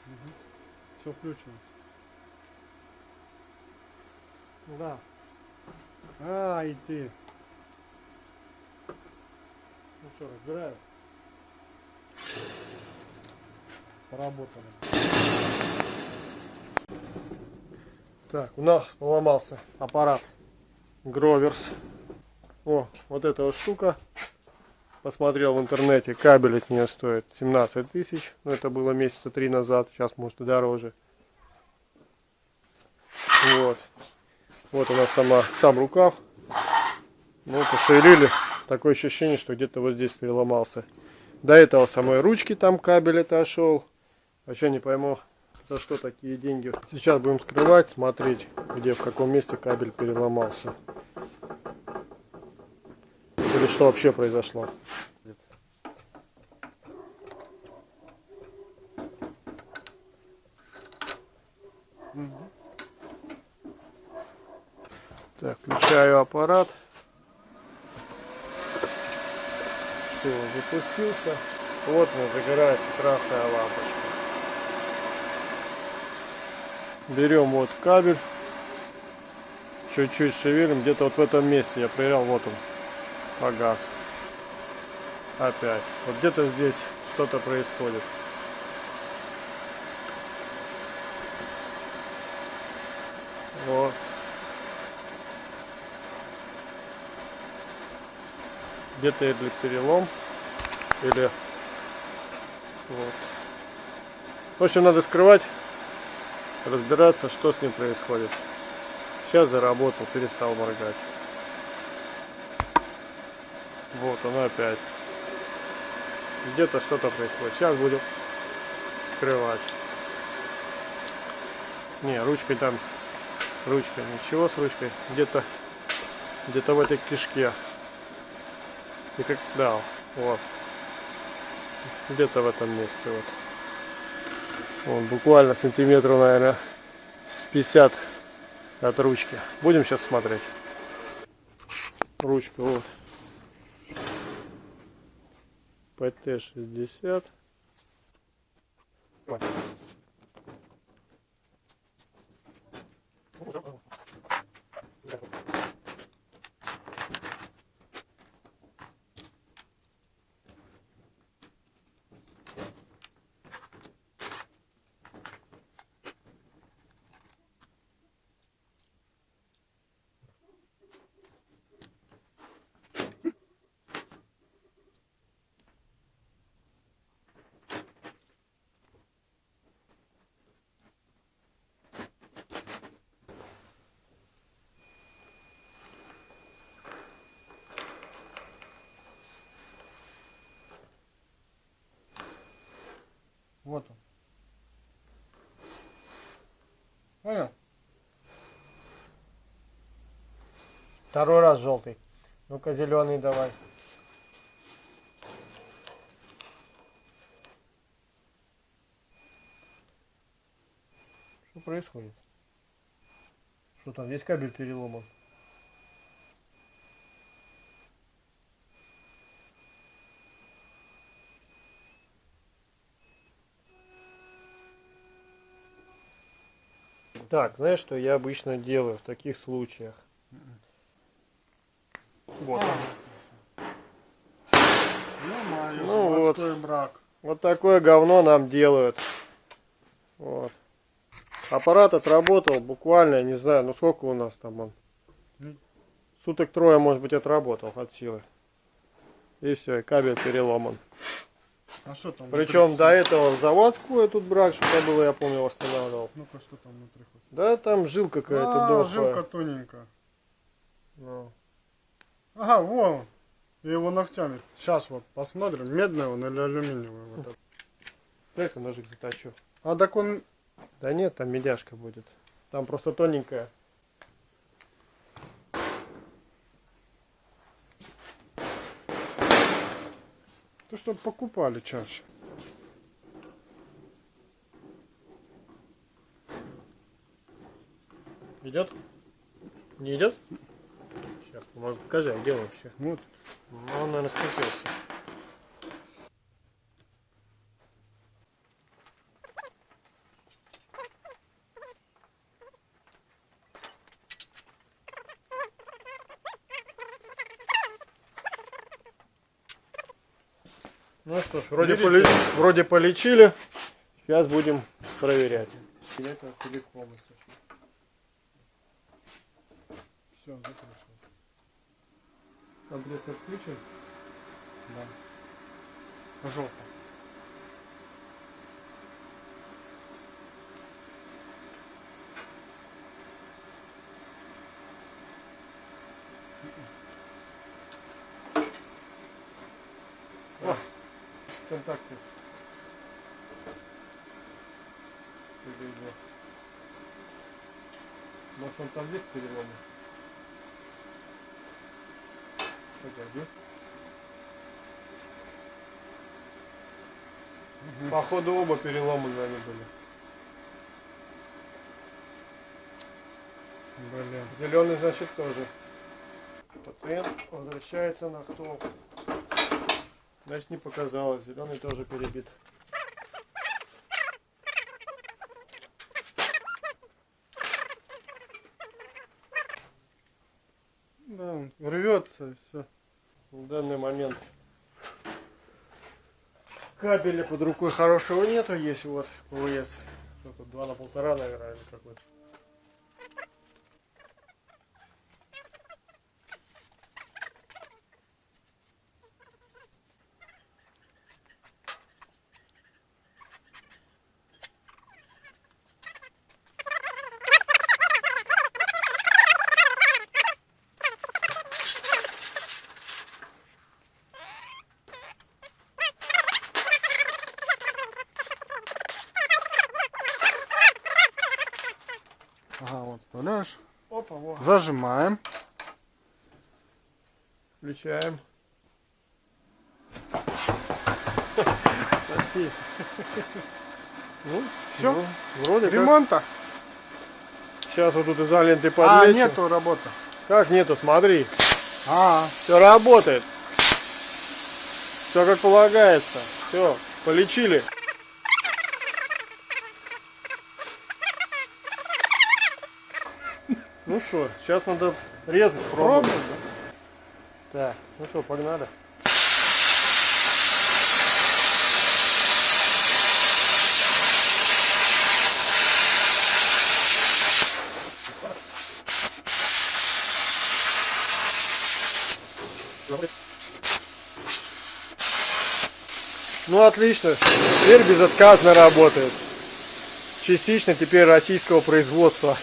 Угу. Все включено. Да. И ты. Ну что, разбираю. Поработали. Так, у нас поломался аппарат Гроверс. О, вот эта вот штука. Посмотрел в интернете, кабель от нее стоит 17 тысяч. Но это было месяца 3 назад, сейчас может и дороже. Вот. Вот у нас сам рукав. Ну, пошевелили. Такое ощущение, что где-то вот здесь переломался. До этого самой ручки там кабель отошел. Вообще не пойму, за что такие деньги. Сейчас будем скрывать, смотреть, где, в каком месте кабель переломался. Или что вообще произошло. Угу. Так, включаю аппарат. Все, запустился. Вот у нас загорается красная лампочка. Берем вот кабель. Чуть-чуть шевелим. Где-то вот в этом месте я проверял. Вот он. Погас. Опять. Вот где-то здесь что-то происходит. Вот. Где-то или перелом, или вот. В общем, надо скрывать, разбираться, что с ним происходит. Сейчас заработал, перестал моргать. Вот он опять. Где-то что-то происходит. Сейчас будем скрывать. Не, ручкой там, ручкой, ничего с ручкой. Где-то в этой кишке. И как, да, вот. Где-то в этом месте, вот. Вон, буквально сантиметров, наверное, с 50 от ручки. Будем сейчас смотреть. Ручка, вот. ПТ-60. Вот он. Понял? Второй раз желтый. Ну-ка, зеленый давай. Что происходит? Что там? Весь кабель переломан. Так, знаешь, что я обычно делаю в таких случаях? Вот он. Нормально, Ну заводской вот. брак. Вот такое говно нам делают. Вот. Аппарат отработал буквально, не знаю, ну сколько у нас там он. Суток трое, может быть, отработал от силы. И все, и кабель переломан. А что там? Причем внутри? до этого заводскую тут брак, что-то было, я помню, восстанавливал. Ну-ка, что там внутри хоть? Да, там жилка какая-то дохлая. Жилка тоненькая. Ну. Ага, вон. Я его ногтями. Сейчас вот посмотрим, медный он или алюминиевый. Вот этот. Дай-ка ножик заточу. А так он... Да нет, там медяшка будет. Там просто тоненькая. То, что покупали чаще. Идет? Не идет? Сейчас помогу. Покажи, а где он вообще? Вот. Ну, он, наверное, скрутился. Ну что ж, Видите? вроде полечили. Сейчас будем проверять. Это целиком источник. Все, закручивай. Обрез отключен. Да. Жопа. О, контакты. Повезло. Может он там есть переломы? Погоди. Походу оба переломаны они были. Блин. Зеленый, значит, тоже. Пациент возвращается на стол. Значит, не показалось. Зеленый тоже перебит. Да, он рвется и все. В данный момент кабеля под рукой хорошего нету. Есть вот ПВС. Что тут 2 на 1,5, наверное, или какой-то. Ага, вот вставляешь. Опа, вот. Зажимаем. Включаем. Смотри. Ну, Всё? ну, вроде как. Ремонта? Сейчас вот тут изолентой А, подлечу. нету работы. Как нету, смотри. А, Все работает. Все как полагается. Все, полечили. Ну что, сейчас надо резать, пробовать. пробуй. Так, ну что, погнали. Ну отлично, теперь безотказно работает. Частично теперь российского производства.